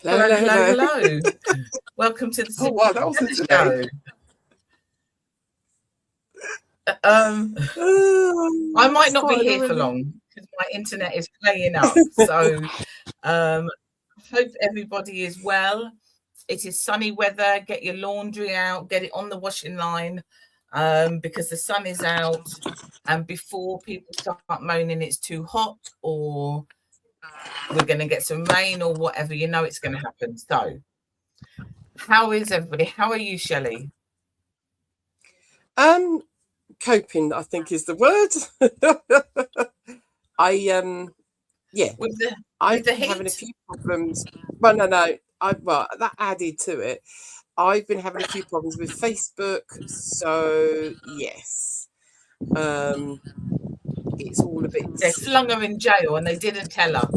Hello, Hello, hello, hello, hello. hello. Welcome to the Oh wow, that was a Together delay. show. I might not be Started here for already. long because my internet is playing up. So I hope everybody is well. It is sunny weather. Get your laundry out, get it on the washing line, because the sun is out. And before people start moaning it's too hot or we're going to get some rain or whatever, you know it's going to happen. So how is everybody? How are you, Shelley? Coping, I think is the word. Yeah, With the I've the been having a heat? few problems. Well, no, well, that added to it. I've been having a few problems with Facebook, so yes, it's all a bit. They flung her in jail and they didn't tell her.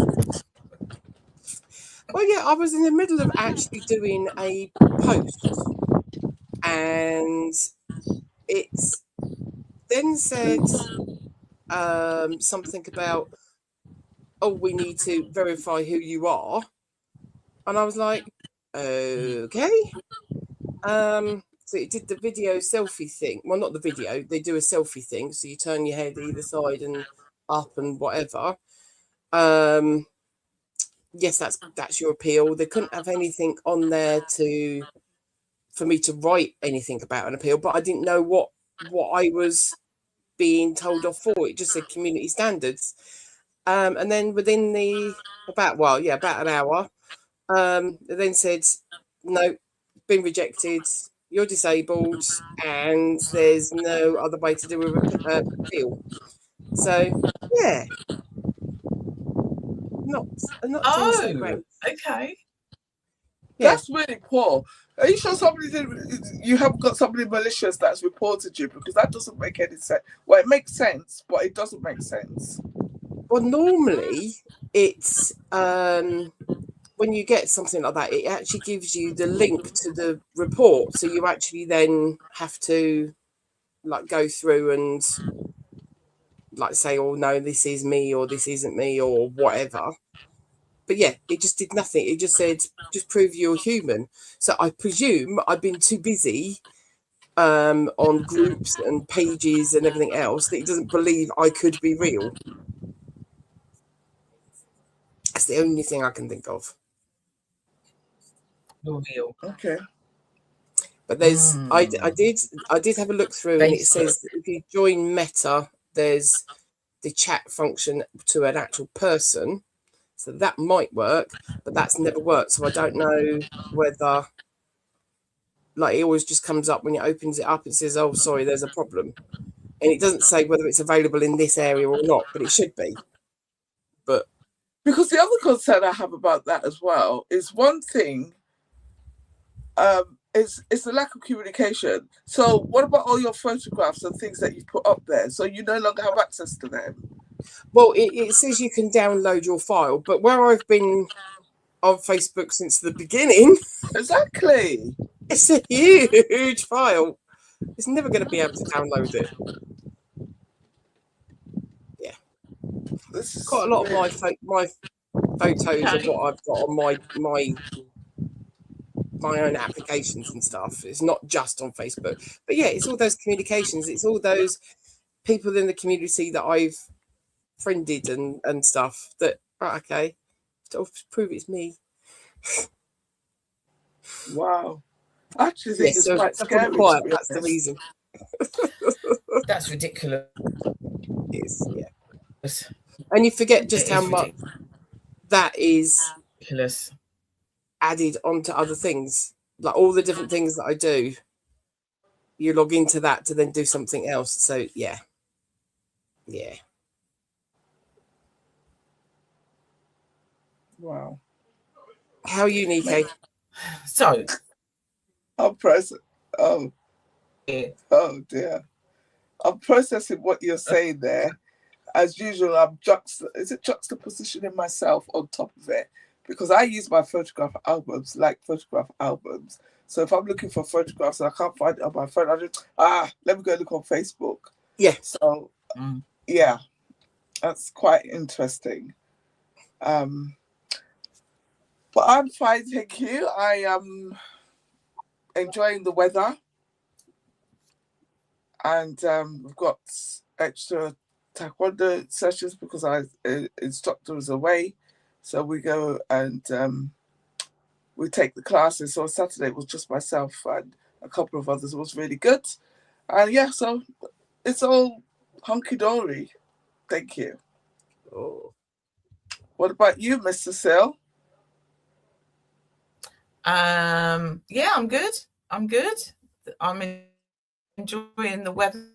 Well, yeah, I was in the middle of actually doing a post, and it's then said something about, oh, we need to verify who you are, and I was like, okay. So it did the video selfie thing. Well, not the video. They do a selfie thing, so you turn your head either side and up and whatever. Yes, that's your appeal. They couldn't have anything on there for me to write anything about an appeal, but I didn't know what I was being told off for. It just said community standards. And then within about an hour, they then said, no, been rejected, you're disabled, and there's no other way to do a appeal. So yeah, not doing so great. Okay. Yeah. That's really poor. Are you sure you haven't got somebody malicious that's reported you? Because that doesn't make any sense. Well, it makes sense, but it doesn't make sense. Well, normally it's when you get something like that, it actually gives you the link to the report, so you actually then have to like go through and like say, oh no, this is me or this isn't me or whatever. But yeah, it just did nothing. It just said, just prove you're human. So I presume I've been too busy on groups and pages and everything else that it doesn't believe I could be real. That's the only thing I can think of. Real. Okay. But there's I did have a look through, and it says that if you join Meta, there's the chat function to an actual person, so that might work, but that's never worked. So I don't know whether, like, it always just comes up when it opens it up. It says, "Oh, sorry, there's a problem," and it doesn't say whether it's available in this area or not, but it should be. But because the other concern I have about that as well is one thing. It's the lack of communication. So what about all your photographs and things that you put up there? So you no longer have access to them. Well, it says you can download your file, but where I've been on Facebook since the beginning, exactly, it's a huge file. It's never going to be able to download it. Yeah, quite a lot of my photos of what I've got on my own applications and stuff. It's not just on Facebook, but yeah, it's all those communications. It's all those people in the community that I've friended and stuff. That right, okay, to prove it's me. Wow, I actually think it's quite scary. Quiet. That's the reason. That's ridiculous. It's, yeah, and you forget just how much that is ridiculous added onto other things, like all the different things that I do. You log into that to then do something else. So yeah. Wow. How are you, Nico? So I'm oh dear. I'm processing what you're saying there. As usual, I'm juxtapositioning myself on top of it, because I use my photograph albums like photograph albums. So if I'm looking for photographs and I can't find it on my phone, I just let me go look on Facebook. Yeah. So yeah, that's quite interesting. But I'm fine, thank you. I am enjoying the weather, and we've got extra taekwondo sessions because our instructor is away. So we go and we take the classes. So Saturday it was just myself and a couple of others. It was really good. And yeah, so it's all hunky-dory. Thank you. Oh. What about you, Mr. Sil? Yeah, I'm good. I'm enjoying the weather.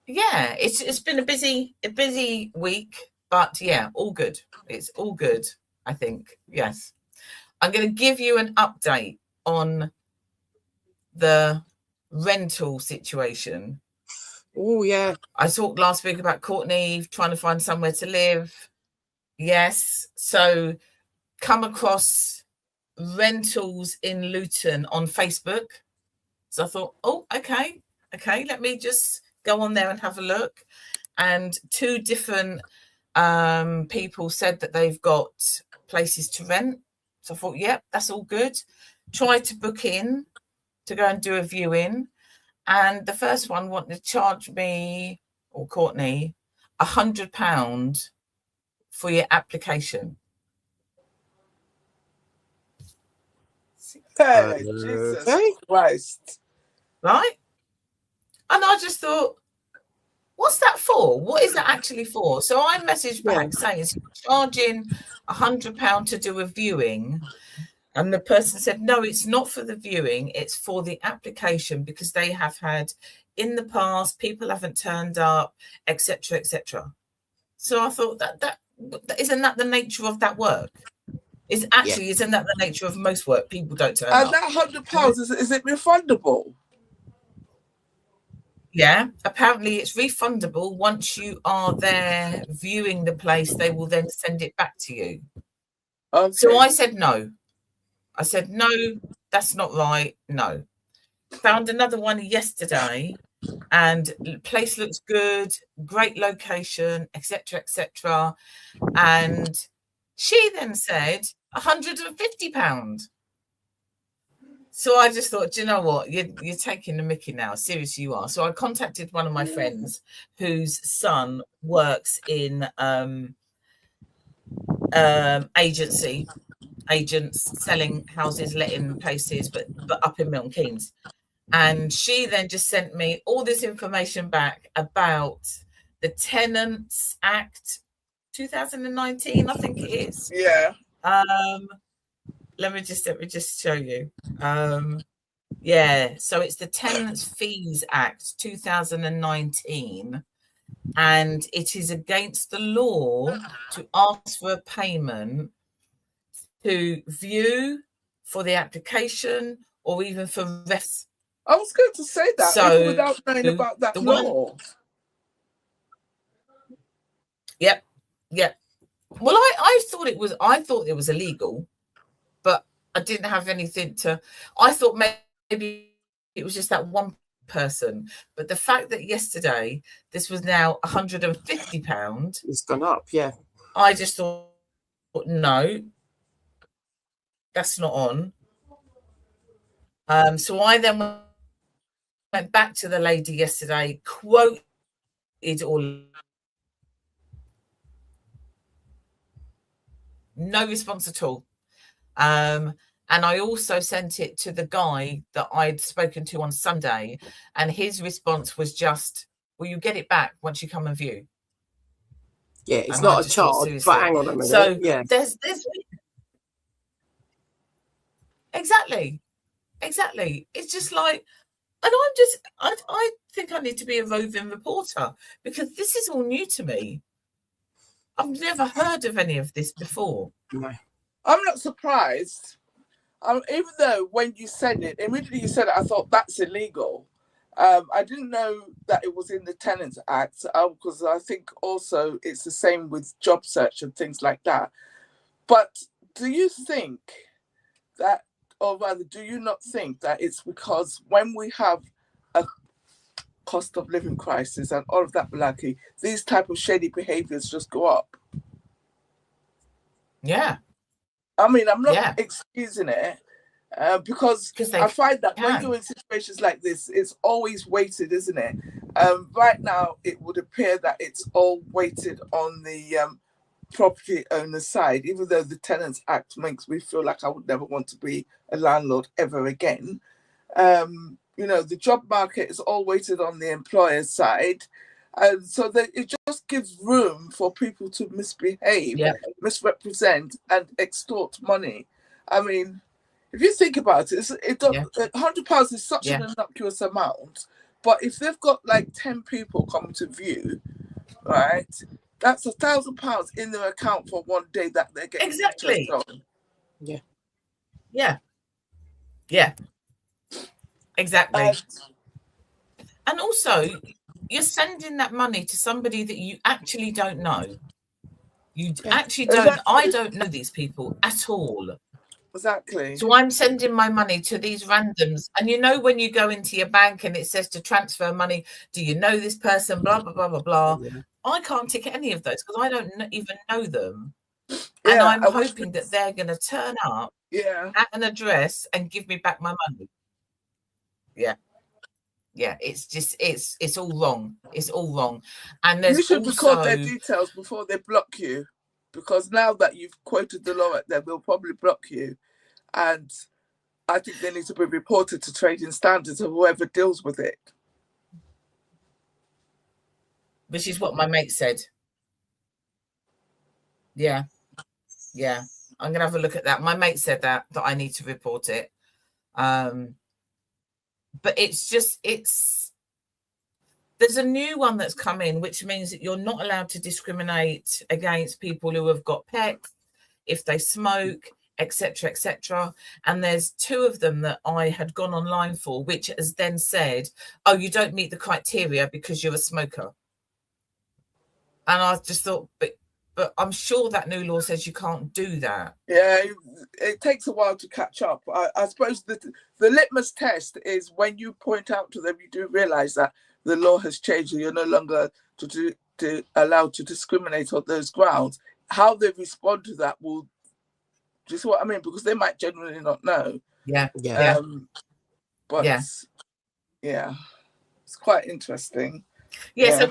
Yeah, it's been a busy week, but yeah, all good. It's all good, I think. Yes. I'm going to give you an update on the rental situation. Oh, yeah. I talked last week about Courtney trying to find somewhere to live. Yes. So come across rentals in Luton on Facebook. So I thought, oh, okay, let me just go on there and have a look. And 2 different people said that they've got places to rent. So I thought, yep, that's all good. Tried to book in to go and do a viewing. And the first one wanted to charge me, or Courtney, £100 for your application. Hey, Jesus Christ. Right? And I just thought, what's that for? What is that actually for? So I messaged back saying it's charging £100 to do a viewing. And the person said, no, it's not for the viewing. It's for the application because they have had in the past, people haven't turned up, etc., etc. So I thought that isn't that the nature of that work? Isn't that the nature of most work? People don't turn up. And that £100, is it refundable? Yeah, apparently it's refundable. Once you are there viewing the place, they will then send it back to you. Okay. So I said no. I said, no, that's not right. No. Found another one yesterday and the place looks good, great location, etc., etc. And she then said £150. So I just thought, do you know what? You're taking the mickey now. Seriously, you are. So I contacted one of my friends whose son works in agents selling houses, letting places, but up in Milton Keynes. And she then just sent me all this information back about the Tenants Act 2019, I think it is. Yeah. Let me just show you. Yeah, so it's the Tenants Fees Act 2019, and it is against the law to ask for a payment to view, for the application, or even for refs. I was going to say that, so, even without knowing about that law. Yep. Well, I thought it was illegal, but I didn't have anything to. I thought maybe it was just that one person, but the fact that yesterday this was now £150, it's gone up. Yeah, I just thought, no, that's not on. So I then went back to the lady yesterday, quoted all. No response at all. And I also sent it to the guy that I'd spoken to on Sunday, and his response was just, will you get it back once you come and view? Yeah, it's not a charge, but hang on a minute. So yeah, there's exactly. It's just like, and I think I need to be a roving reporter because this is all new to me. I've never heard of any of this before. No. I'm not surprised. Even though when you said it, immediately you said it, I thought that's illegal. I didn't know that it was in the Tenants Act because I think also it's the same with job search and things like that. But do you think that, or rather, do you not think that it's because when we have a cost of living crisis and all of that malarkey, these type of shady behaviours just go up? Yeah. I mean, I'm not Yeah. excusing it, because they I find that when can. you're in situations like this, it's always weighted, isn't it? Right now, it would appear that it's all weighted on the property owner side, even though the Tenants Act makes me feel like I would never want to be a landlord ever again. You know, the job market is all weighted on the employer side. And so that it just gives room for people to misbehave, Yeah. misrepresent, and extort money. I mean, if you think about it, £100 is such an innocuous amount. But if they've got like 10 people coming to view, right, that's £1,000 in their account for one day that they're getting Exactly. interest on. Yeah. Yeah. Yeah. Exactly. And also, you're sending that money to somebody that you actually don't know. You actually don't. Exactly. I don't know these people at all. Exactly. So I'm sending my money to these randoms. And you know, when you go into your bank and it says to transfer money, do you know this person? Blah, blah, blah, blah, blah. Yeah. I can't tick any of those because I don't even know them. Yeah, and I'm hoping that they're going to turn up at an address and give me back my money. Yeah. Yeah, it's just it's all wrong. It's all wrong. And there's you should record their details before they block you, because now that you've quoted the law at them, they'll probably block you. And I think they need to be reported to trading standards or whoever deals with it. Which is what my mate said. Yeah. Yeah. I'm gonna have a look at that. My mate said that I need to report it. But there's a new one that's come in, which means that you're not allowed to discriminate against people who have got pets, if they smoke, etc., etc. And there's 2 of them that I had gone online for, which has then said, oh, you don't meet the criteria because you're a smoker. And I just thought, but I'm sure that new law says you can't do that. Yeah, it takes a while to catch up. I suppose the litmus test is when you point out to them, you do realize that the law has changed and you're no longer allowed to discriminate on those grounds. How they respond to that will, do you see what I mean? Because they might genuinely not know. Yeah. But yeah, it's quite interesting. Yeah. So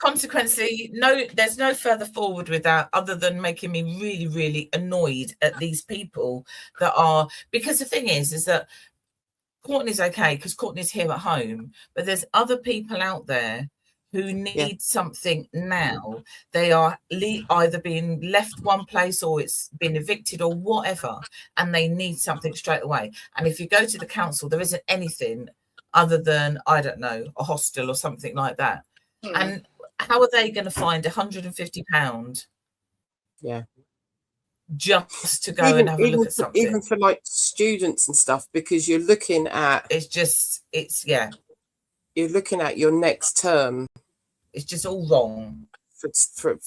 consequently, there's no further forward with that other than making me really, really annoyed at these people that are, because the thing is that Courtney's okay because Courtney's here at home, but there's other people out there who need something now. They are either being left one place or it's been evicted or whatever, and they need something straight away. And if you go to the council, there isn't anything other than, I don't know, a hostel or something like that. And how are they going to find £150? Yeah. Just to go and have a look at something. Even for like students and stuff, because you're looking at... You're looking at your next term. It's just all wrong. For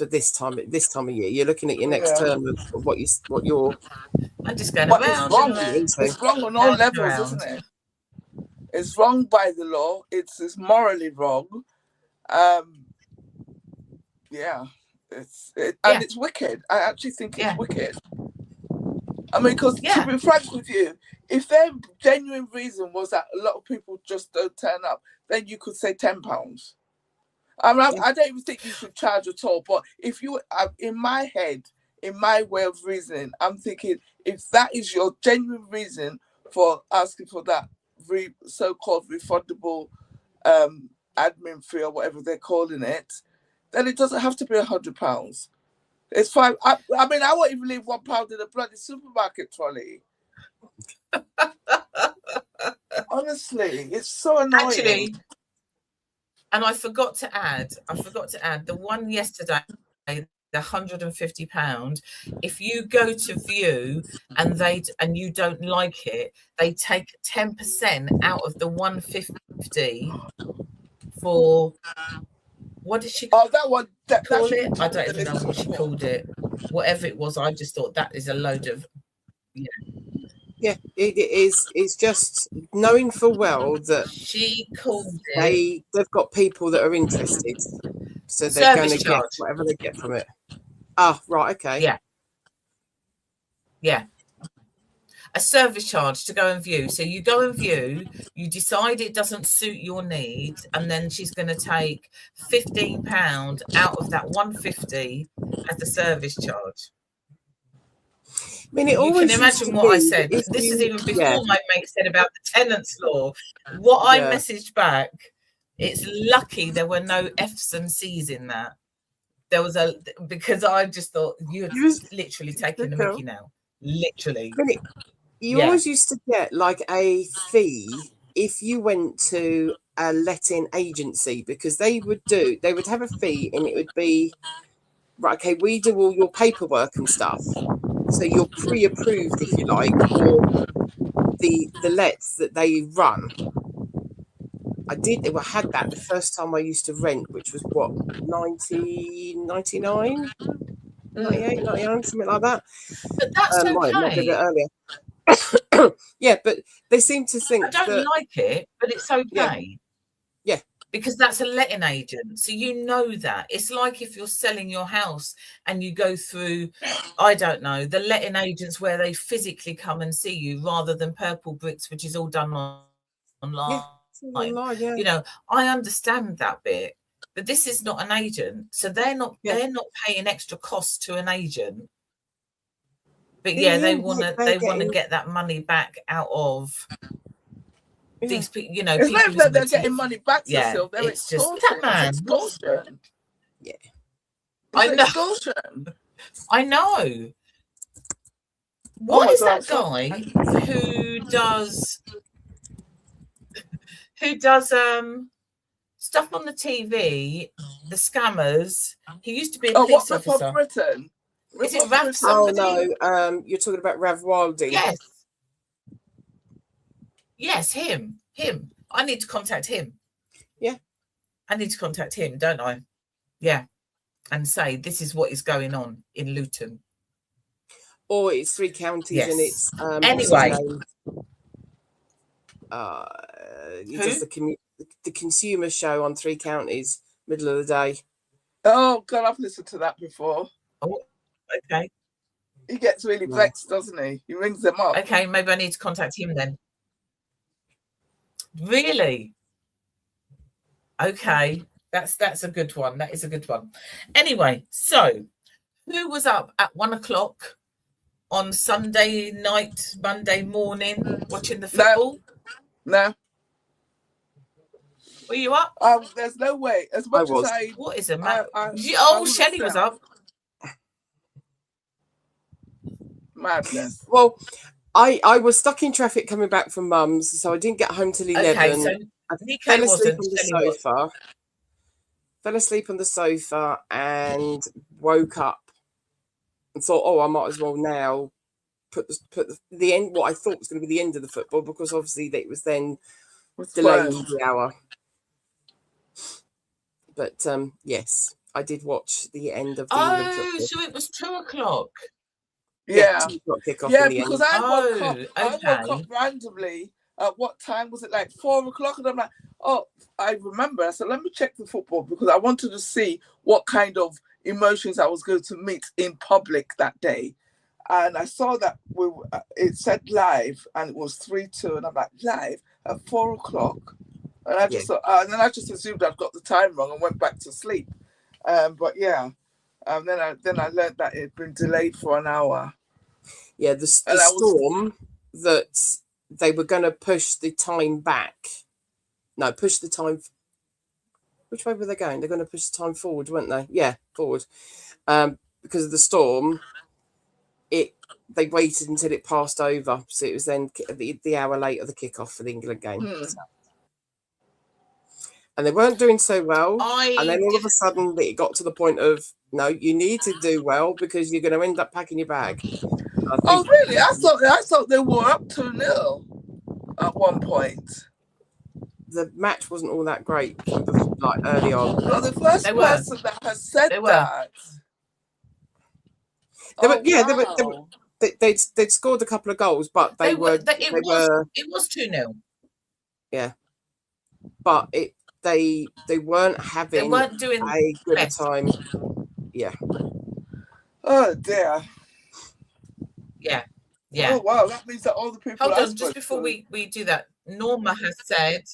this time of year, you're looking at your next term of what you're. I'm just going around. It's wrong on all levels, isn't it? It's wrong by the law. It's morally wrong. It's wicked. I actually think it's wicked. I mean, because to be frank with you, if their genuine reason was that a lot of people just don't turn up, then you could say £10. I don't even think you should charge at all. But if you, in my head, in my way of reasoning, I'm thinking if that is your genuine reason for asking for that so-called refundable admin fee or whatever they're calling it, then it doesn't have to be £100. It's fine. I mean, I won't even leave £1 in a bloody supermarket trolley. Honestly, it's so annoying. Actually, and I forgot to add the one yesterday, the £150. If you go to view and you don't like it, they take 10% out of the £150 for, what did she call that one? Call it? I don't even know what she called it. Whatever it was, I just thought that is a load of. Yeah, it is. It's just knowing full well that she called it. They've got people that are interested, so they're going to get whatever they get from it. Ah, right, okay. Yeah, Yeah. A service charge to go and view. So you go and view, you decide it doesn't suit your needs, and then she's going to take £15 out of that 150 as the service charge. I mean, it You can always used to imagine what I be said. if This is you, even before my mate said about the tenants law. What I messaged back, it's lucky there were no F's and C's in that. There was because I just thought you're literally taking the mickey now. Literally. You always used to get like a fee if you went to a letting agency, because they would have a fee, and it would be, right, okay, we do all your paperwork and stuff. So you're pre-approved, if you like, for the lets that they run. I had that the first time I used to rent, which was what, 1999, 98, 99, something like that. But that's okay. Might have been a bit earlier. Yeah, but they seem to think I don't like it, but it's okay. Yeah. Because that's a letting agent. So you know that. It's like if you're selling your house and you go through, I don't know, the letting agents where they physically come and see you rather than Purple Bricks, which is all done online. Yeah. You know, I understand that bit, but this is not an agent. So they're not paying extra costs to an agent. But they want to get that money back out of these people, you know. It's not that they're getting money back to Cecile. They're it's extortion. just that man. It's extortion. Yeah, I know. Extortion. I know. What is that guy who does stuff on the TV? The scammers. He used to be a police officer. Britain. Is it Rav somebody? Oh no, you're talking about Rav Wilding. Yes, him. I need to contact him. Yeah. I need to contact him, don't I? Yeah. And say, this is what is going on in Luton. Or it's 3 counties and it's... anyway. He does the consumer show on 3 counties, middle of the day. Oh, God, I've listened to that before. Oh, okay. He gets really vexed, doesn't he? He rings them up. Okay, maybe I need to contact him then. Really? Okay, that's a good one. That is a good one. Anyway, so who was up at 1 o'clock on Sunday night, Monday morning, watching the football? No. Were you up? There's no way. As much as I... What is it, Matt? Shelley was up. Madness. Well, I was stuck in traffic coming back from Mum's, so I didn't get home till 11. Okay, so I fell asleep on the sofa. Fell asleep on the sofa and woke up and thought, oh, I might as well now put the end, what I thought was going to be the end of the football, because obviously it was then delayed the hour. But yes, I did watch the end of the England football. So it was 2 o'clock. Yeah, 2 o'clock kickoff. Yeah, in the because end. I woke up randomly. At what time was it? Like 4 o'clock, and I'm like, oh, I remember. I said, let me check the football, because I wanted to see what kind of emotions I was going to meet in public that day. And I saw that it said live, and it was 3-2, and I'm like, live at 4 o'clock, and I just thought, and then I just assumed I'd got the time wrong and went back to sleep. But yeah. Then I learned that it had been delayed for an hour. Yeah, the storm that they were going to push the time back. No, push the time. Which way were they going? They're going to push the time forward, weren't they? Yeah, forward. Because of the storm, they waited until it passed over, so it was then the hour later the kickoff for the England game. So. And they weren't doing so well. And then all of a sudden it got to the point of, no, you need to do well because you're going to end up packing your bag. Oh, really? I thought they were up 2-0 at one point. The match wasn't all that great from like early on. Well, the first person that has said that. They'd scored a couple of goals, but it was 2-0. Yeah. But they weren't having they weren't doing a good time. Yeah. Oh dear. Yeah. Yeah. Oh wow, that means that all the people. Hold on, just before we do that, Norma has said.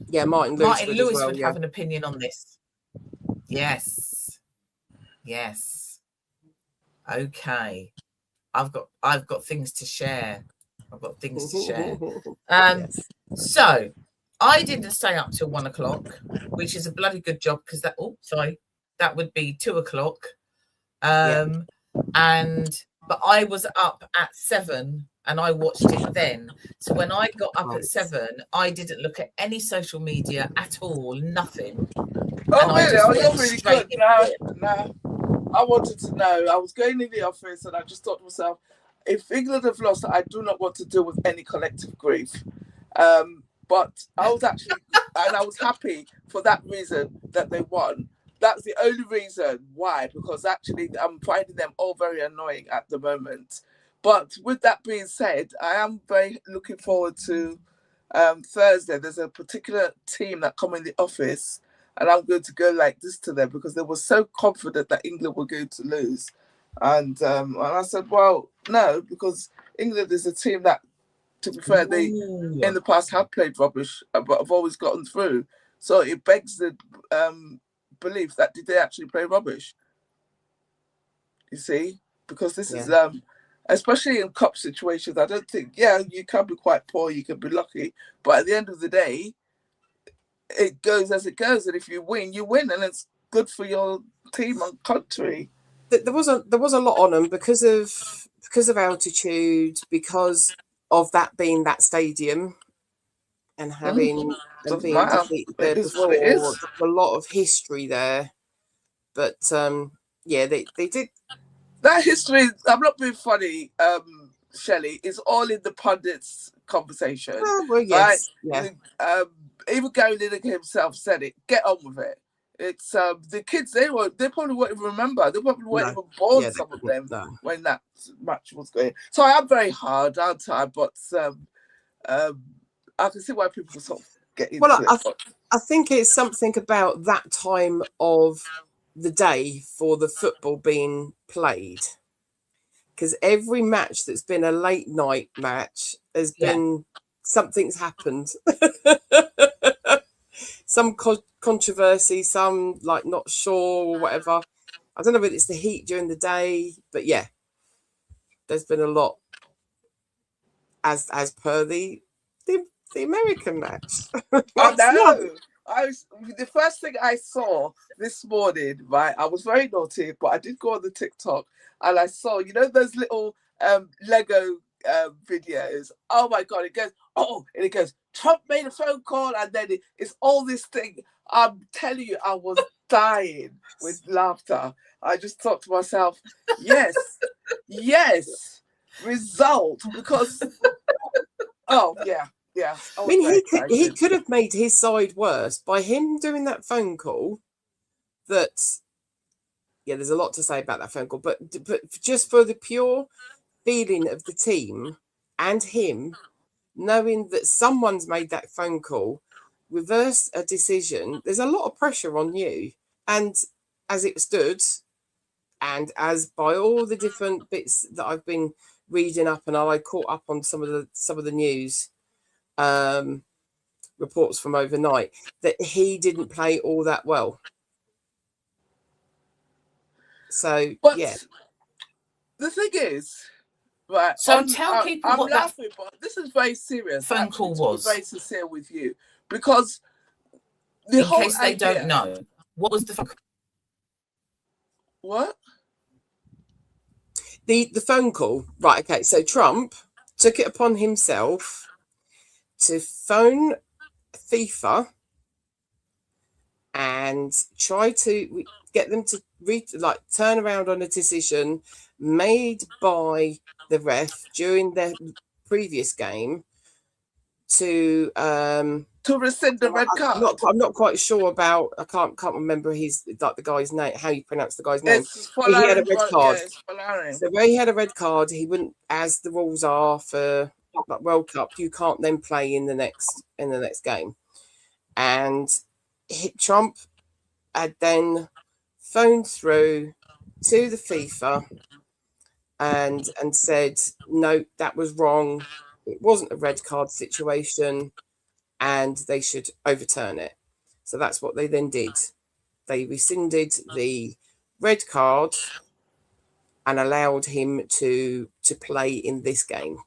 Yeah, Martin Lewis would have an opinion on this. Yes. Yes. Okay. I've got things to share. Yes. So I didn't stay up till 1 o'clock, which is a bloody good job because that would be 2 o'clock. But I was up at 7 and I watched it then. So when I got up at 7, I didn't look at any social media at all, nothing. Oh, really? Oh, you're really good. Nah. I wanted to know. I was going in the office and I just thought to myself, if England have lost, I do not want to deal with any collective grief. But I was actually, and I was happy for that reason that they won. That's the only reason why, because actually I'm finding them all very annoying at the moment. But with that being said, I am very looking forward to Thursday. There's a particular team that come in the office and I'm going to go like this to them because they were so confident that England were going to lose. And I said, well, no, because England is a team that, to be fair, they in the past have played rubbish, but have always gotten through. So it begs the belief that did they actually play rubbish? You see, because this is especially in cup situations. I don't think you can be quite poor, you can be lucky, but at the end of the day, it goes as it goes, and if you win, you win, and it's good for your team and country. There was a lot on them because of altitude, because of that being that stadium, and having and being defeated there before. There's a lot of history there, but they did. That history, I'm not being funny, Shelley, is all in the pundits' conversation. Well, yes, right? Yeah. Even Gary Lineker himself said it. Get on with it. It's the kids. They probably won't even remember. They probably weren't even born. Some of them when that match was going. So I am very hard, aren't I? But I can see why people sort of get into it. I think it's something about that time of the day for the football being played, because every match that's been a late night match has been something's happened. Some controversy, some like not sure or whatever. I don't know whether it's the heat during the day, but yeah, there's been a lot as per the American match. I know. The first thing I saw this morning, right? I was very naughty, but I did go on the TikTok and I saw, those little Lego videos. Oh my God! It goes. Trump made a phone call, and then it's all this thing. I'm telling you, I was dying with laughter. I just thought to myself, yes, result, because yeah. I mean, he could have made his side worse by him doing that phone call. There's a lot to say about that phone call, but just for the pure feeling of the team and him knowing that someone's made that phone call, reverse a decision, there's a lot of pressure on you. And as it stood, and as by all the different bits that I've been reading up, and I caught up on some of the news reports from overnight, that he didn't play all that well. So the thing is, right? So tell people I'm what laughing, but this is very serious. Phone call was. To be very sincere with you, because in case they don't know, what was the phone call? What? The phone call, right? Okay, so Trump took it upon himself to phone FIFA and try to get them to turn around on a decision made by the ref during their previous game to rescind the red card. I'm not quite sure about. I can't remember the guy's name. How you pronounce the guy's name? He had a red card. So where he had a red card, he wouldn't, as the rules are for World Cup, you can't then play in the next game. And Trump had then phoned through to the FIFA and said, no, that was wrong. It wasn't a red card situation, and they should overturn it. So that's what they then did. They rescinded the red card and allowed him to play in this game.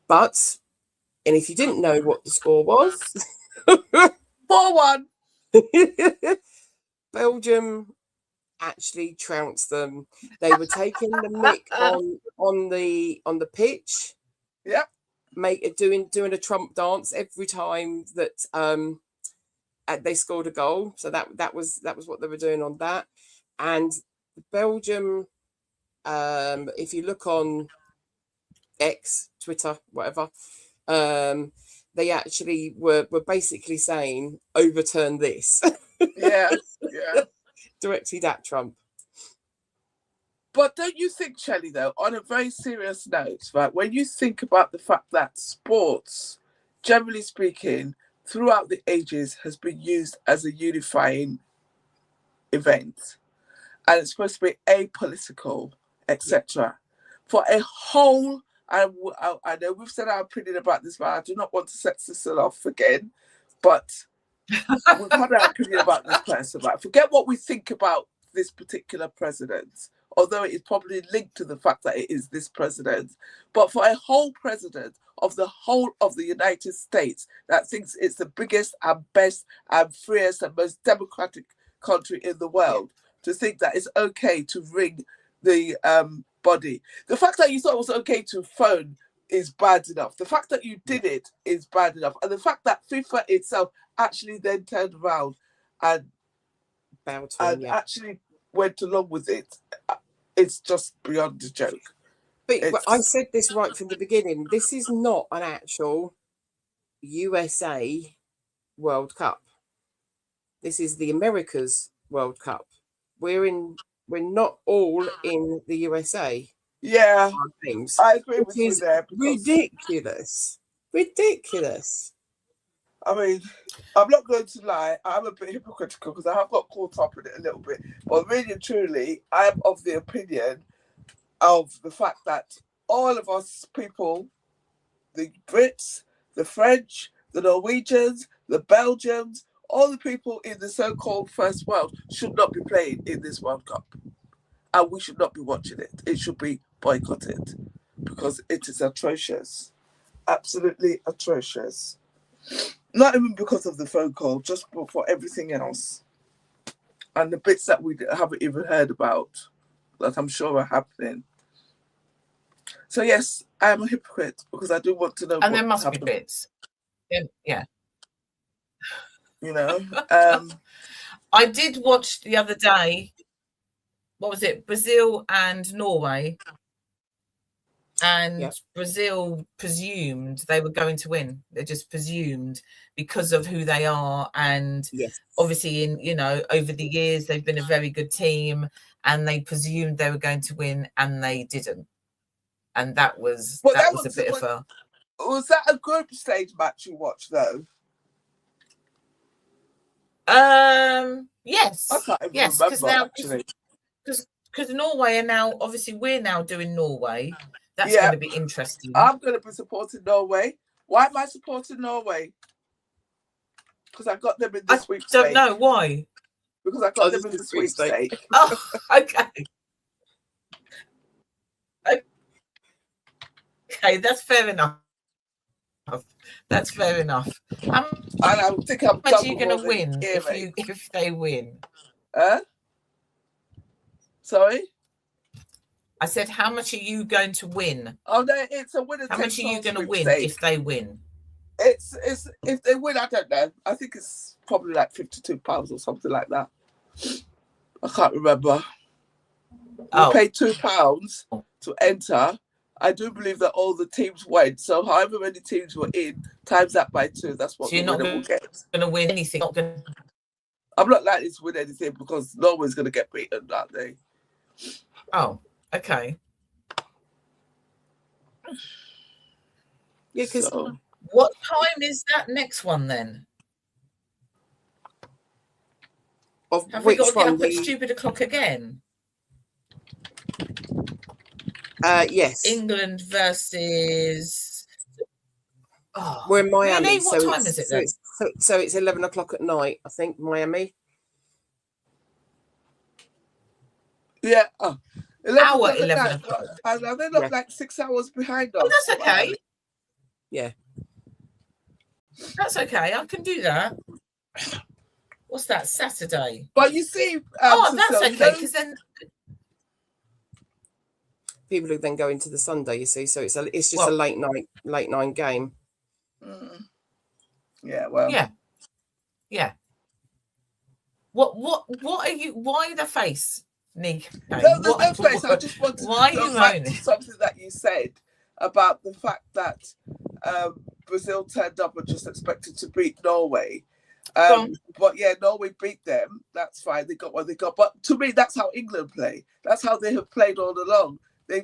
But, and if you didn't know what the score was, 4-1. Belgium actually trounced them. They were taking the mick on the pitch. Yep. Doing a Trump dance every time that they scored a goal. So that was what they were doing on that. And Belgium, if you look on X, Twitter, whatever, they actually were basically saying, overturn this. Yeah. Directly at Trump. But don't you think, Shelley, though, on a very serious note, right, when you think about the fact that sports, generally speaking, throughout the ages has been used as a unifying event, and it's supposed to be apolitical, etc. For a whole, I know we've said our opinion about this, but I do not want to set Cecil off again, but we've had our opinion about this person, right? Forget what we think about this particular president, although it is probably linked to the fact that it is this president. But for a whole president of the whole of the United States that thinks it's the biggest and best and freest and most democratic country in the world, to think that it's okay to ring the body. The fact that you thought it was okay to phone is bad enough. The fact that you did it is bad enough. And the fact that FIFA itself actually then turned around and actually went along with it, it's just beyond a joke. But I said this right from the beginning. This is not an actual USA World Cup. This is the Americas World Cup. We're not all in the USA. Yeah, I agree with you there. Ridiculous. I mean, I'm not going to lie, I'm a bit hypocritical because I have got caught up in it a little bit. But really and truly, I am of the opinion of the fact that all of us people, the Brits, the French, the Norwegians, the Belgians, all the people in the so-called first world should not be playing in this World Cup. And we should not be watching it. It should be boycotted because it is atrocious. Absolutely atrocious. Not even because of the phone call, just for everything else. And the bits that we haven't even heard about, that I'm sure are happening. So yes, I am a hypocrite because I do want to know. And there must be bits. Yeah. You know, I did watch the other day. What was it? Brazil and Norway. And Brazil presumed they were going to win. They just presumed because of who they are. And obviously, over the years, they've been a very good team and they presumed they were going to win and they didn't. And that was a bit of a... Was that a group stage match you watched, though? Yes. I can't even remember, actually. Because Norway are now, obviously, we're now doing Norway. That's going to be interesting. I'm going to be supporting Norway. Why am I supporting Norway? Because I got them in the sweepstake. I don't know. Why? Because I got them in the sweepstake. Oh, okay. Okay, that's fair enough. That's fair enough. And I think I'm how much are you going to win if they win? Sorry? I said, how much are you going to win? Oh no, it's a winner. How much are you going to win if they win? It's if they win, I don't know. I think it's probably like £52 or something like that. I can't remember. We paid £2 to enter. I do believe that all the teams went. So however many teams were in, times that by 2. That's what the winner will get. Going to win anything. I'm not likely to win anything because Norway's going to get beaten that day. Oh, okay. Yeah, because what time is that next one then? Of Have which we got to one? get up at stupid o'clock again? Yes. England versus. Oh, We're in Miami. really? What time is it then? So it's 11 o'clock at night, I think, Miami. Yeah. 11 o'clock. And are they not like 6 hours behind us? Oh, that's okay. Yeah. That's okay. I can do that. What's that? Saturday. But you see, that's okay, because then people who then go into the Sunday, you see, so it's just a late night game. Yeah, well, yeah. What are you? Why the face, Nick? No, there's no face. I just wanted to go back to something that you said about the fact that Brazil turned up and just expected to beat Norway. But yeah, Norway beat them. That's fine. They got what they got. But to me, that's how England play. That's how they have played all along. They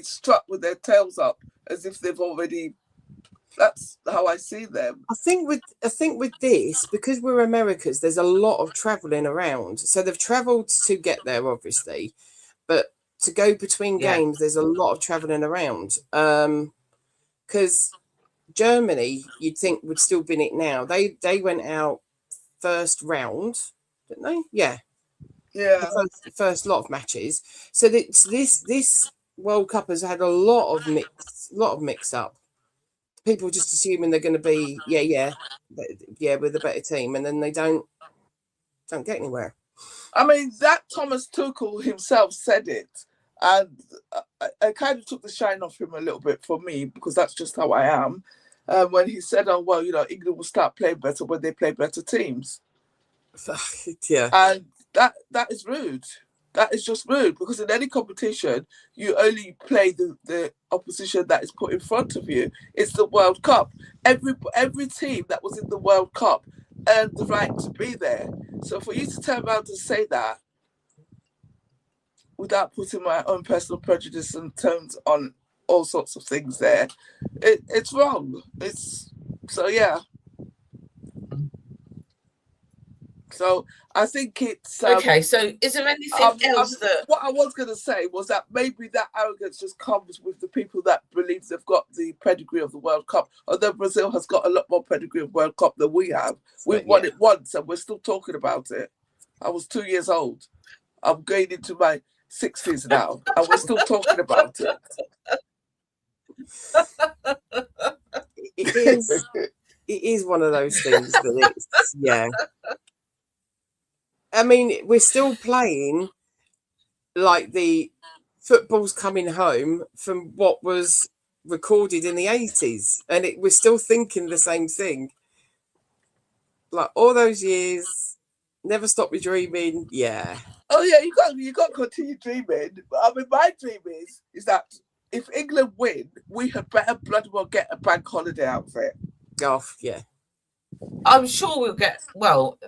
struck with their tails up as if they've already. That's how I see them. I think with this, because we're Americans, there's a lot of traveling around. So they've travelled to get there, obviously, but to go between games, there's a lot of traveling around. Because Germany, you'd think would still be in it now. They went out first round, didn't they? Yeah. The first lot of matches. So this World Cup has had a lot of mix up. People just assuming they're going to be with a better team, and then they don't get anywhere. I mean, that Thomas Tuchel himself said it, and I kind of took the shine off him a little bit for me, because that's just how I am. When he said, "Oh well, England will start playing better when they play better teams." Yeah, and that is rude. That is just rude, because in any competition, you only play the opposition that is put in front of you. It's the World Cup. Every team that was in the World Cup earned the right to be there. So for you to turn around and say that without putting my own personal prejudice and terms on all sorts of things there, it's wrong. So I think it's okay. So is there anything else that what I was going to say was that maybe that arrogance just comes with the people that believe they've got the pedigree of the World Cup, although Brazil has got a lot more pedigree of World Cup than we have. We've won it once and we're still talking about it. I was 2 years old. I'm going into my 60s now and we're still talking about it. It is one of those things that it's I mean, we're still playing like the football's coming home from what was recorded in the 80s, and we're still thinking the same thing. Like all those years, never stop me dreaming. Yeah. Oh yeah, you got to continue dreaming. I mean, my dream is that if England win, we had better bloody well get a bank holiday outfit. Oh yeah. I'm sure we'll get. Well,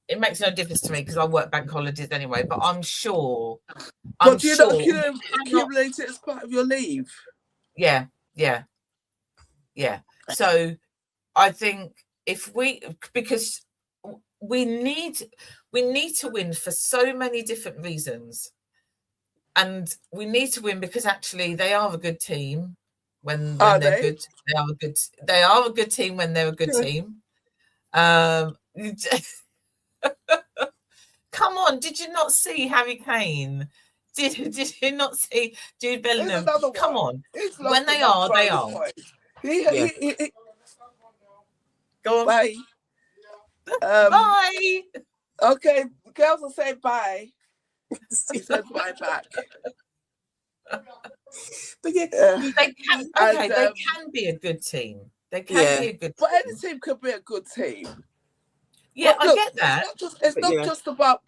it makes no difference to me because I work bank holidays anyway. But I'm sure. But do you not accumulate it as part of your leave? Yeah. So I think because we need to win for so many different reasons, and we need to win because actually they are a good team when they're good. They are a good team when they're a good team. Come on, did you not see Harry Kane? Did you not see Jude Bellingham? Come on. When they are, they are. Go on. Bye. Bye. Okay, the girls will say bye. He said bye back. But yeah, they can be a good team. They can be a good team. But any team could be a good team. Yeah, I get that. It's not just about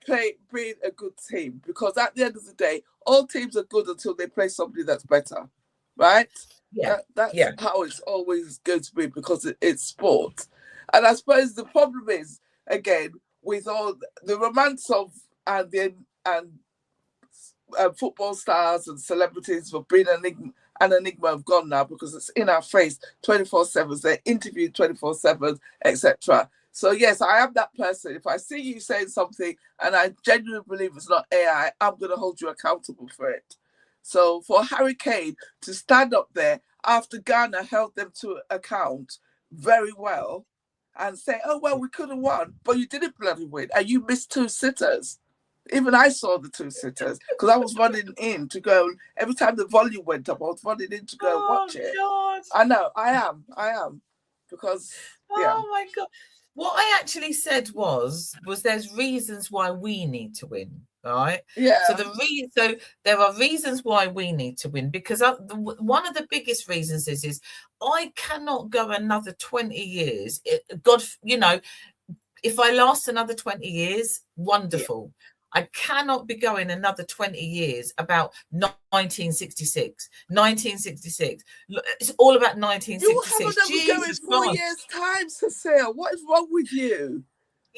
being a good team, because at the end of the day, all teams are good until they play somebody that's better, right? Yeah, that's how it's always going to be, because it's sport. And I suppose the problem is, again, with all the romance of and football stars and celebrities for being an enigma have gone now, because it's in our face 24/7. They're interviewed 24/7, etc. So yes, I am that person. If I see you saying something and I genuinely believe it's not AI, I'm going to hold you accountable for it. So for Harry Kane to stand up there after Ghana held them to account very well and say, oh, well, we could have won, but you didn't bloody win. And you missed 2 sitters. Even I saw the 2 sitters because I was running in to go. Every time the volume went up, I was running in to go and watch it. God. I know, I am. Because, yeah. Oh, my God. What I actually said was there's reasons why we need to win, right? Yeah. So there are reasons why we need to win, because one of the biggest reasons is I cannot go another 20 years. God, you know, if I last another 20 years, wonderful. Yeah. I cannot be going another 20 years about 1966. 1966. It's all about 1966. You haven't ever going 4 years' time, Cecile. What is wrong with you?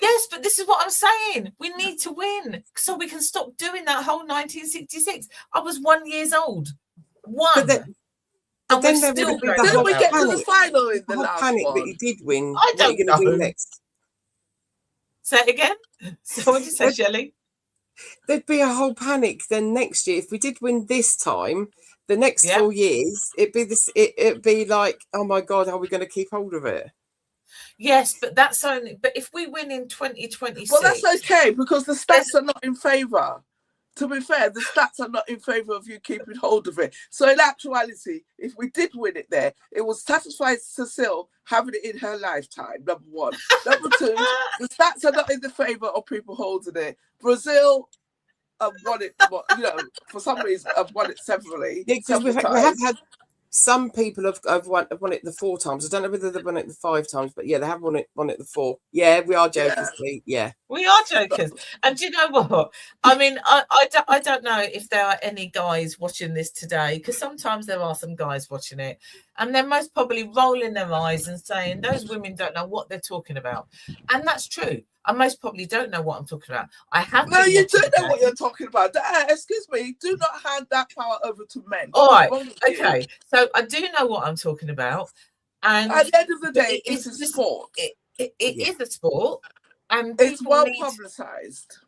Yes, but this is what I'm saying. We need to win so we can stop doing that whole 1966. I was 1 year old. One. But then there would have been the whole we get to the final in the last panic one. that you did win. I don't what are you going to do next? Say it again. So what did you say, Shelley? There'd be a whole panic then next year if we did win this time. The next 4 years, it'd be like, oh my God, are we going to keep hold of it? Yes, but that's only. But if we win in 2026, well, that's okay because the stats are not in favour. To be fair, the stats are not in favour of you keeping hold of it. So in actuality, if we did win it there, it will satisfy Cecile having it in her lifetime, number one. Number two, the stats are not in the favour of people holding it. Brazil have won it, you know, for some reason, have won it severally. Yeah, because we have had some people have won it the 4 times. I don't know whether they've won it the 5 times, but yeah, they have won it the 4. Yeah, we are jokers, yeah. We are jokers. And do you know what? I mean, I don't know if there are any guys watching this today, because sometimes there are some guys watching it, and they're most probably rolling their eyes and saying, those women don't know what they're talking about. And that's true. I most probably don't know what I'm talking about. I have. No, you do know what you're talking about. Excuse me, do not hand that power over to men. All right, okay. So I do know what I'm talking about. And at the end of the day, it's a sport. It is a sport. And it's well publicized.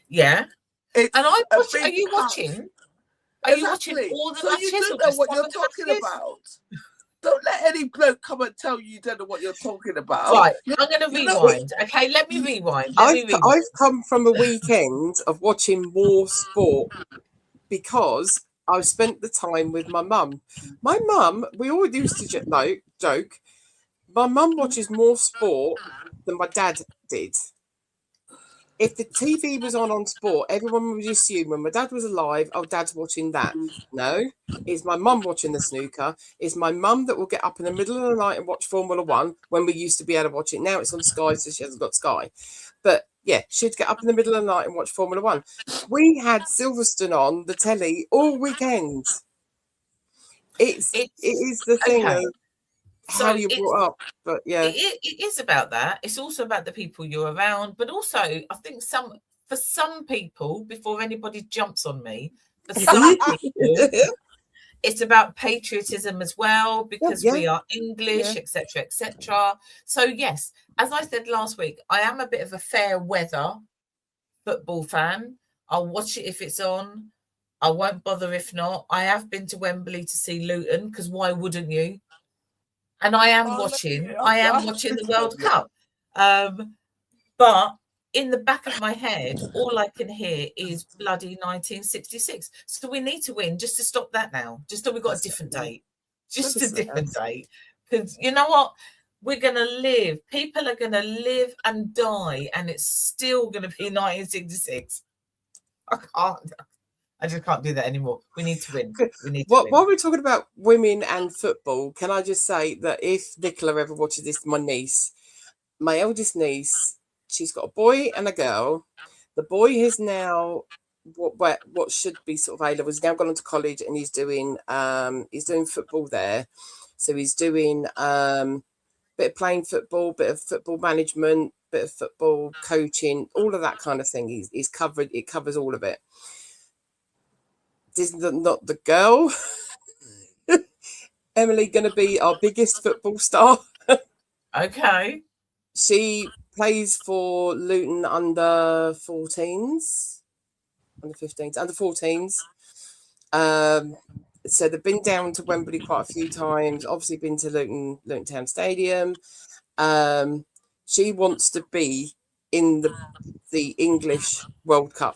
Yeah. And I'm watching. Are you watching? Are you watching all the matches? So you do know what you're talking about. Don't let any bloke come and tell you don't know what you're talking about. Right, I'm going to rewind. Okay, let me rewind. I've come from a weekend of watching more sport because I've spent the time with my mum. My mum, we always used to joke, my mum watches more sport than my dad did. If the TV was on sport, everyone would assume when my dad was alive, oh, Dad's watching that. No, it's my mum watching the snooker. It's my mum that will get up in the middle of the night and watch Formula 1 when we used to be able to watch it. Now it's on Sky, so she hasn't got Sky. But yeah, she'd get up in the middle of the night and watch Formula 1. We had Silverstone on the telly all weekend. It is the thing of how you brought up, but yeah, it is about that. It's also about the people you're around, but also I think for some people, before anybody jumps on me, for some people, it's about patriotism as well, because we are English, etc., etc. So yes, as I said last week, I am a bit of a fair weather football fan. I'll watch it if it's on. I won't bother if not. I have been to Wembley to see Luton, because why wouldn't you? And I am watching the World Cup. But in the back of my head, all I can hear is bloody 1966. So we need to win just to stop that now. Just so we've got a different date. Just a different date. Because you know what? We're going to live. People are going to live and die. And it's still going to be 1966. I just can't do that anymore. We need to win. While we're talking about women and football, can I just say that if Nicola ever watches this, my eldest niece, she's got a boy and a girl. The boy is now what should be sort of A-level. He's now gone on to college and he's doing football there. So he's doing bit of playing football, bit of football management, bit of football coaching, all of that kind of thing. He's covered. It covers all of it. Is not the girl Emily going to be our biggest football star? Okay. She plays for Luton under 14s, under 15s, under 14s. So they've been down to Wembley quite a few times. Obviously, been to Luton Town Stadium. She wants to be in the English World Cup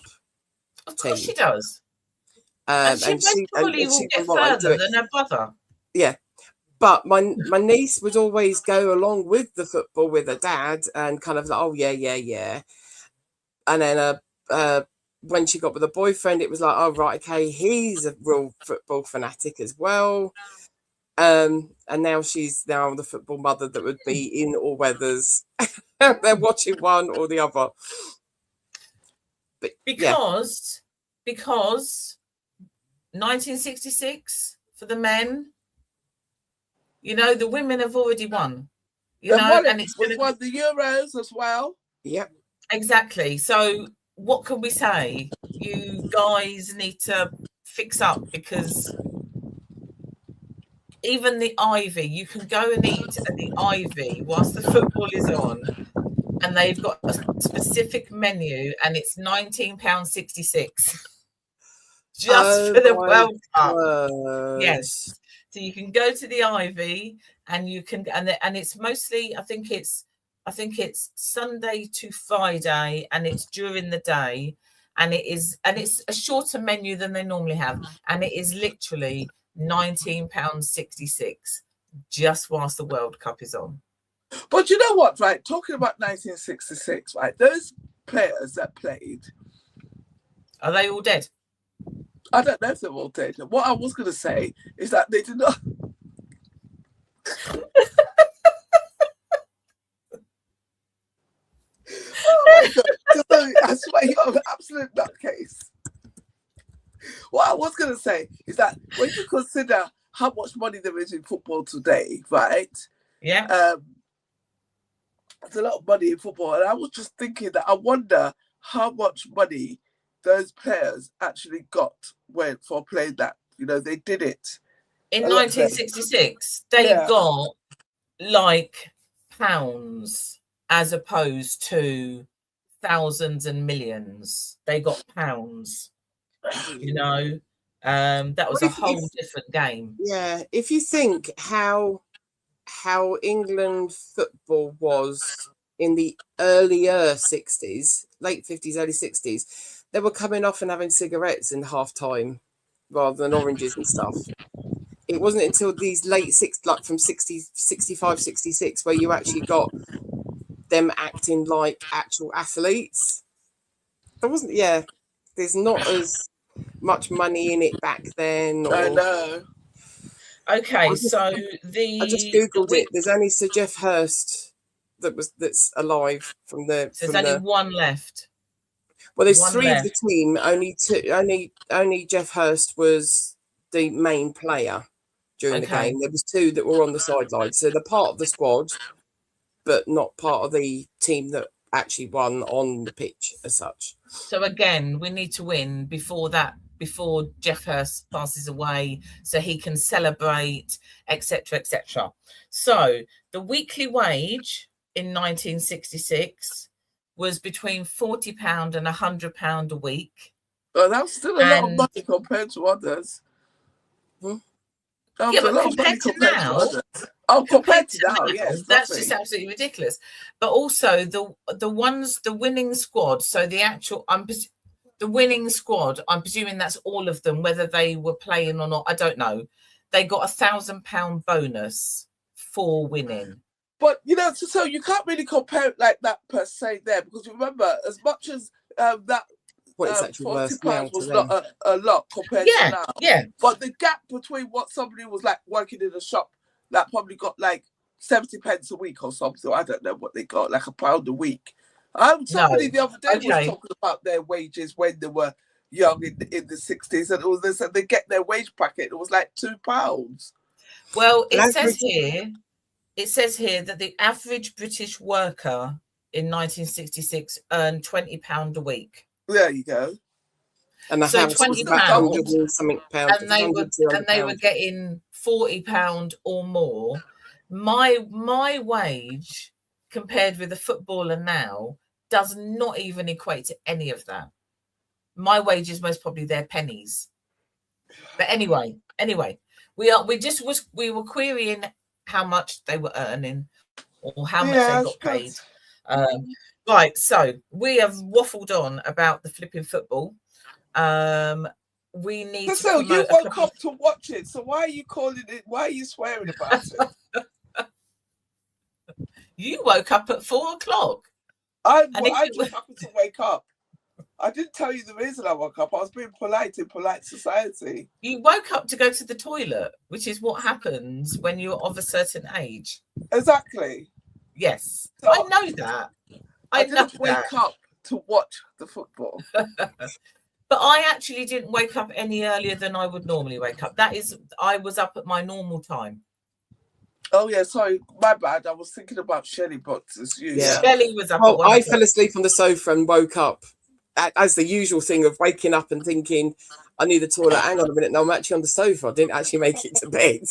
Of course team. she does. And she most probably will get further than her brother. Yeah. But my niece would always go along with the football with her dad and kind of like, oh, yeah. And then when she got with a boyfriend, it was like, oh, right, okay, he's a real football fanatic as well. And now she's the football mother that would be in all weathers. They're watching one or the other. But, because 1966 for the men, you know, the women have already won. You know, and it's won the Euros as well. Yep. Exactly. So what can we say? You guys need to fix up, because even the Ivy, you can go and eat at the Ivy whilst the football is on, and they've got a specific menu, and it's £19.66 just for the World Cup. Yes. So you can go to the Ivy, and you can, and it's mostly, I think it's Sunday to Friday, and it's during the day, and it's a shorter menu than they normally have, and it is literally £19.66 just whilst the World Cup is on. But you know what, right? Talking about 1966, right? Those players that played, are they all dead? I don't know if they're all dead. What I was going to say is that they did not. Oh my God! I swear you're an absolute nutcase. What I was going to say is that when you consider how much money there is in football today, right? Yeah. There's a lot of money in football, and I was just thinking that I wonder how much money those players actually got for playing that. You know, they did it in 1966. They got like pounds as opposed to thousands and millions. They got pounds. You know, that was a whole different game. Yeah, if you think how England football was in the earlier 60s, late 50s, early 60s, they were coming off and having cigarettes in half time rather than oranges and stuff. It wasn't until these late like from 60, 65, 66, where you actually got them acting like actual athletes. There wasn't, there's not as much money in it back then. I know. Okay, I just Googled it. There's only Sir Jeff Hurst that's alive from the. So there's only one left. Well, there's three of the team. Only Jeff Hurst was the main player during the game. There was two that were on the sidelines, so they're part of the squad, but not part of the team that actually won on the pitch as such. So again, we need to win before Jeff Hurst passes away, so he can celebrate, etc., etc. So the weekly wage in 1966 was between £40 and £100 a week. Oh, that's still a lot of money compared to others. Yeah, but compared to now, compared to now, yes, that's just absolutely ridiculous. But also the winning squad. So the winning squad, I'm presuming that's all of them, whether they were playing or not, I don't know. They got £1,000 bonus for winning. But you know, so you can't really compare it like that per se there, because remember, as much as that. £40 was not a lot compared to now. Yeah. But the gap between what somebody was like working in a shop that probably got like 70 pence a week or something, I don't know what they got, like £1 a week. Somebody the other day was talking about their wages when they were young in the 60s, and they said they get their wage packet. It was like £2. Well, it says here that the average British worker in 1966 earned £20 a week. There you go. And the so £20 something pounds, and they were getting £40 or more. My wage compared with a footballer now does not even equate to any of that. My wage is most probably their pennies. But anyway, we were querying how much they were earning or how much they got paid. Right, so we have waffled on about the flipping football. We need to promote. You woke up to watch it, so why are you calling it? Why are you swearing about it? You woke up at 4 o'clock. I just happened to wake up. I didn't tell you the reason I woke up. I was being polite in polite society. You woke up to go to the toilet, which is what happens when you're of a certain age. Exactly. Yes, so I know that. I didn't wake up to watch the football. But I actually didn't wake up any earlier than I would normally wake up. I was up at my normal time. Oh, yeah, sorry, my bad. I was thinking about Shelley, but it's you. Yeah. Shelley was up. Well, I fell asleep on the sofa and woke up as the usual thing of waking up and thinking, I need the toilet. Hang on a minute. No, I'm actually on the sofa. I didn't actually make it to bed.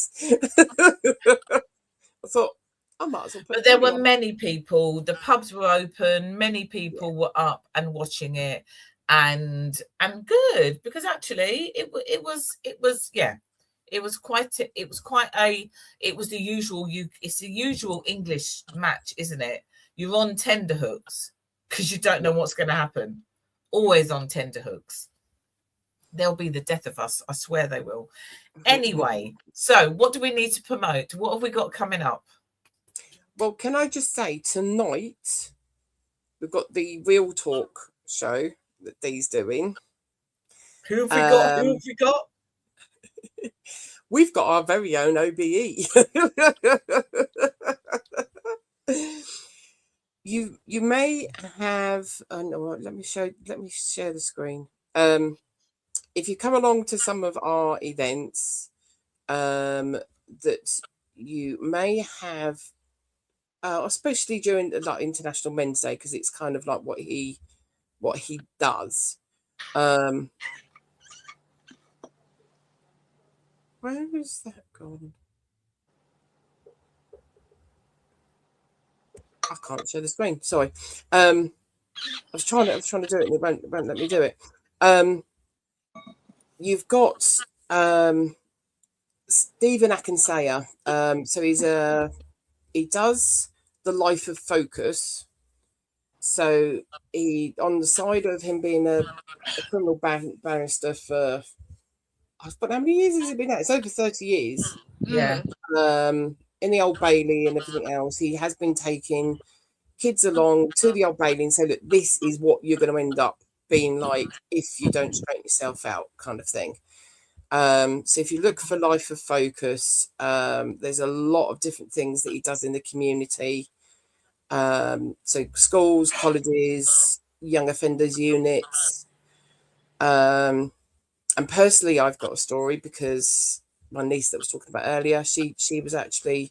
I thought, I might as well put But there were many people. The pubs were open. Many people were up and watching it. And good, because actually it was the usual English match, isn't it? You're on tenterhooks because you don't know what's going to happen. Always on tenterhooks. They'll be the death of us. I swear they will. Anyway, so what do we need to promote? What have we got coming up? Well, can I just say, tonight we've got the Real Talk show that Dee's doing. Who have we got? We've got our very own OBE. You may have. No, let me share the screen. If you come along to some of our events, that you may have, especially during like International Men's Day, because it's kind of like what he does. Where is that gone? I can't share the screen. Sorry. I was trying to do it and it won't let me do it. You've got Stephen Akinsanya. So he does the Life of Focus. So he, on the side of him being a criminal barrister for, but how many years has it been at? It's over 30 years. Yeah. In the Old Bailey and everything else, he has been taking kids along to the Old Bailey and say, look, this is what you're going to end up being like if you don't straighten yourself out, kind of thing. So if you look for Life of Focus, there's a lot of different things that he does in the community. So schools, colleges, young offenders units. And personally, I've got a story because my niece that was talking about earlier, she was actually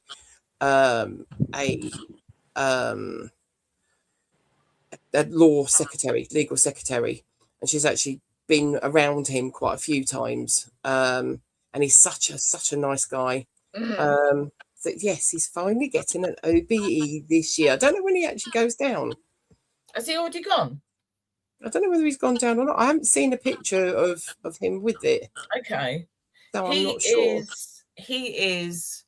a legal secretary, and she's actually been around him quite a few times. And he's such a nice guy. That yes, he's finally getting an OBE this year. I don't know when he actually goes down. Has he already gone? I don't know whether he's gone down or not. I haven't seen a picture of him with it. Okay. So I'm not sure. He's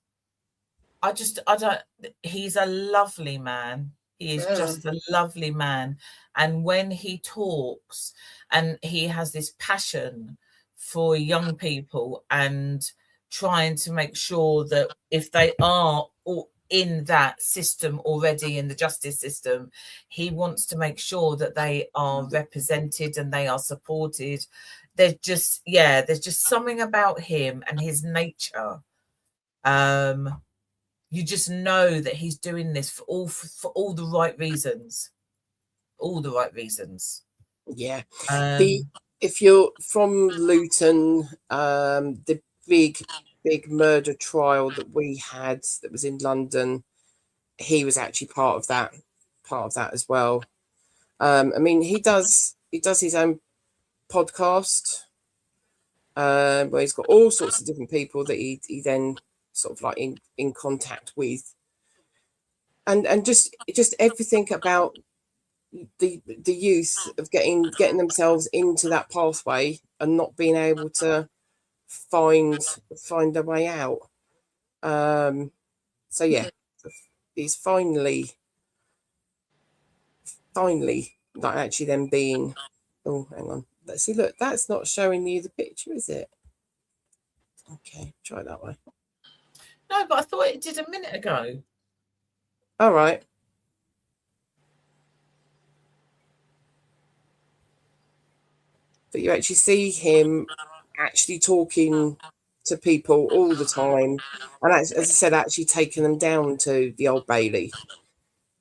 a lovely man. He is just a lovely man. And when he talks, and he has this passion for young people and trying to make sure that if they are in that system already, in the justice system, he wants to make sure that they are represented and they are supported. There's just something about him and his nature. You just know that he's doing this for all the right reasons. All the right reasons. Yeah. If you're from Luton, the big murder trial that we had that was in London, he was actually part of that as well. I mean, he does his own podcast, where he's got all sorts of different people that he then sort of like in contact with, and just everything about the youth of getting themselves into that pathway and not being able to find a way out. So yeah, it's finally like actually them being. Oh, hang on. Let's see. Look, that's not showing you the picture, is it? Okay, try it that way. No, but I thought it did a minute ago. All right. But you actually see him actually talking to people all the time, and as I said, actually taking them down to the Old Bailey,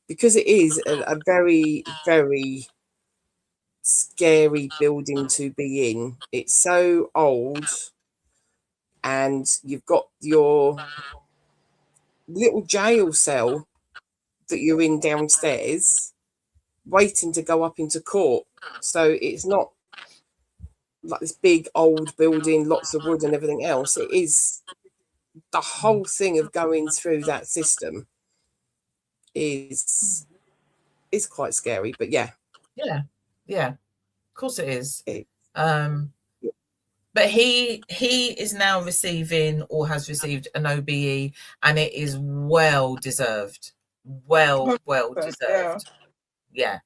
because it is a very, very scary building to be in. It's so old, and you've got your little jail cell that you're in downstairs waiting to go up into court. So it's not like this big old building, lots of wood and everything else. It is the whole thing of going through that system is quite scary. But yeah, of course it is. But he is now receiving or has received an OBE, and it is well deserved. Well deserved. Yeah.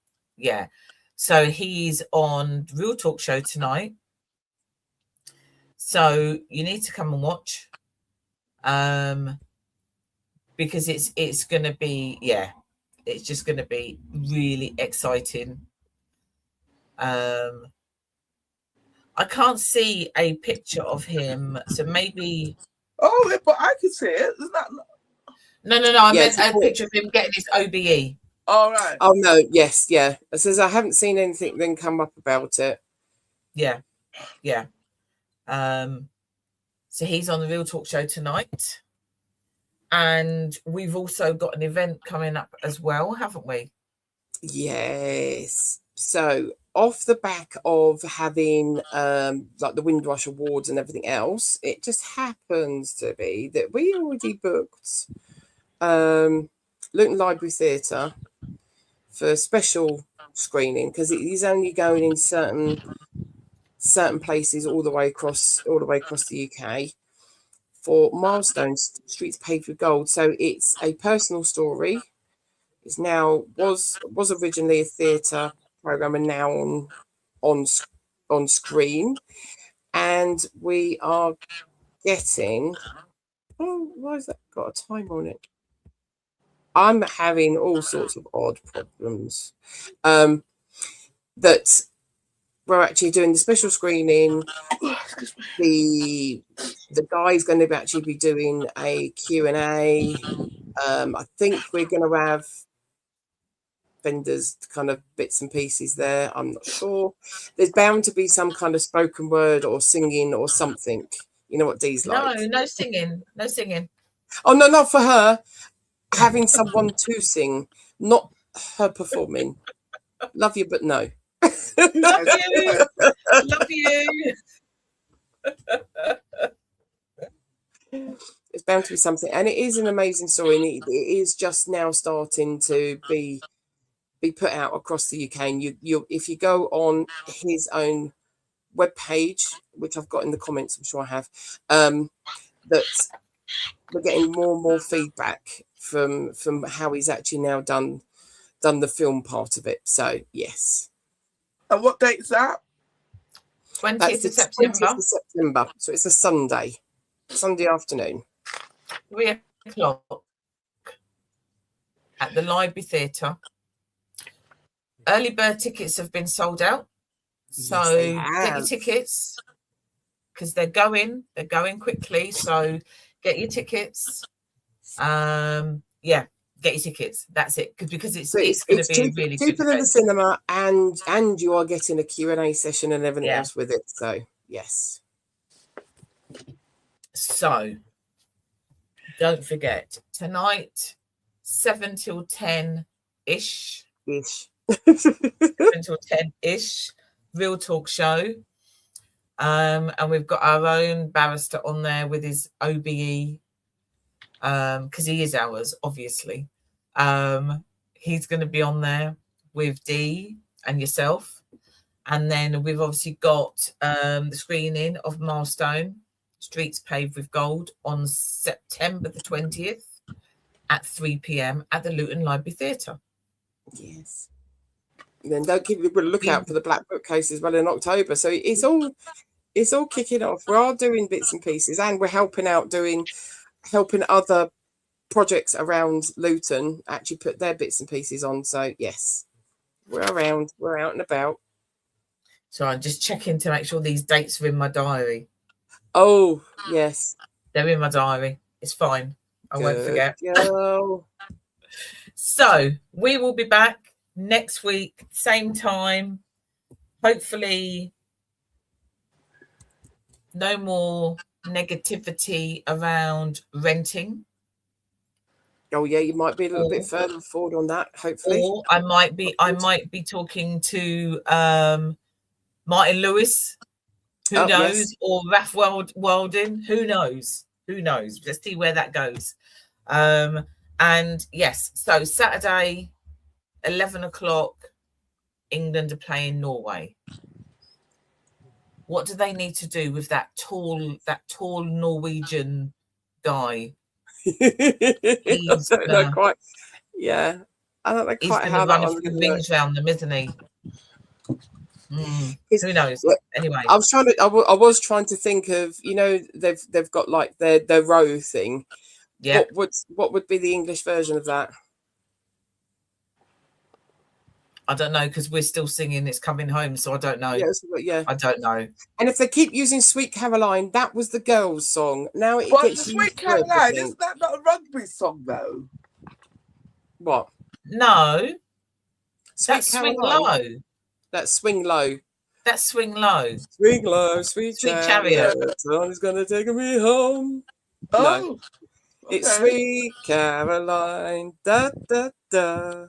So he's on Real Talk show tonight. So you need to come and watch. Because it's gonna be, it's just gonna be really exciting. I can't see a picture of him, so maybe. Oh, but I can see it. Isn't that? No. I meant a picture of him getting his OBE. All right. Oh no, yes, yeah. It says I haven't seen anything then come up about it. Yeah. So he's on the Real Talk show tonight, and we've also got an event coming up as well, haven't we? Yes. So off the back of having like the Windrush Awards and everything else, it just happens to be that we already booked Luton Library Theatre for a special screening, because it is only going in certain places all the way across the UK, for Milestones Streets Paved with Gold. So it's a personal story. It's now was originally a theatre program and now on screen, and we are getting. Oh, why has that got a time on it? I'm having all sorts of odd problems. That we're actually doing the special screening. The guy's going to actually be doing a Q&A. I think we're going to have vendors kind of bits and pieces there. I'm not sure. There's bound to be some kind of spoken word or singing or something. You know what Dee's like? No singing. Oh no, not for her. Having someone to sing, not her performing. Love you, but no. Love you. It's bound to be something, and it is an amazing story, and it is just now starting to be put out across the UK. And you if you go on his own webpage, which I've got in the comments, I'm sure I have, that we're getting more and more feedback from how he's actually now done the film part of it. So yes. And what date is that? 20th of September. 20th of September. So it's a Sunday afternoon. 3:00 at the Library Theatre. Early bird tickets have been sold out. So get your tickets, because they're going quickly. So get your tickets. Get your tickets. That's it. Because it's going to be a really cheaper than the cinema, and you are getting a Q&A session and everything else with it. So yes. So don't forget, tonight 7 till 10 ish. 7 till 10 ish. Real Talk show. And we've got our own barrister on there with his OBE, because he is ours, obviously. He's going to be on there with Dee and yourself. And then we've obviously got the screening of Milestone Streets Paved with Gold on September the 20th at 3 p.m. at the Luton Library Theatre. Yes. And then don't keep a good lookout for the Black Bookcase as well in October. So it's all kicking off. We are doing bits and pieces, and we're helping other projects around Luton actually put their bits and pieces on. So yes, we're around. We're out and about. So I'm just checking to make sure these dates are in my diary. Oh yes, they're in my diary. It's fine. I won't forget. Girl. So we will be back next week, same time. Hopefully, no more negativity around renting. Oh yeah, you might be a little bit further forward on that. Hopefully, or I might be talking to Martin Lewis. Who knows? Yes. Or Ralph Walden. Who knows? Let's see where that goes. And yes, so Saturday, 11 o'clock, England are playing Norway. What do they need to do with that tall Norwegian guy? I don't know quite. Yeah, I don't know quite how that one's going to rings round them, isn't he? Who knows? Anyway, I was trying to think of, they've got like their row thing. Yeah. What would be the English version of that? I don't know, because we're still singing It's Coming Home, so I don't know. Yeah. I don't know. And if they keep using Sweet Caroline, that was the girls' song. Now it gets used. Sweet Caroline, isn't that not a rugby song though? What? No. That's Swing Low. That's Swing Low. That's Swing Low. Swing Low, Sweet Chariot. Someone's gonna take me home. Oh, no. Okay. It's Sweet Caroline. Da da da.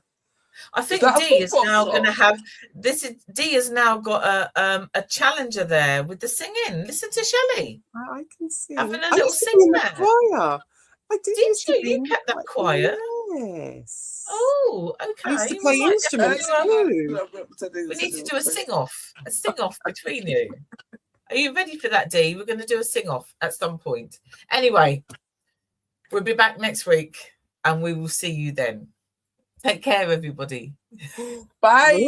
I think Dee is now going to have this. Dee has now got a challenger there with the singing. Listen to Shelley. I can see. Having a little sing there. Choir. Did you? You kept that quiet. Yes. Oh, okay. I used to play instruments too. We need to do a sing-off. A sing-off between you. Are you ready for that, Dee? We're going to do a sing-off at some point. Anyway, we'll be back next week and we will see you then. Take care, everybody. Bye.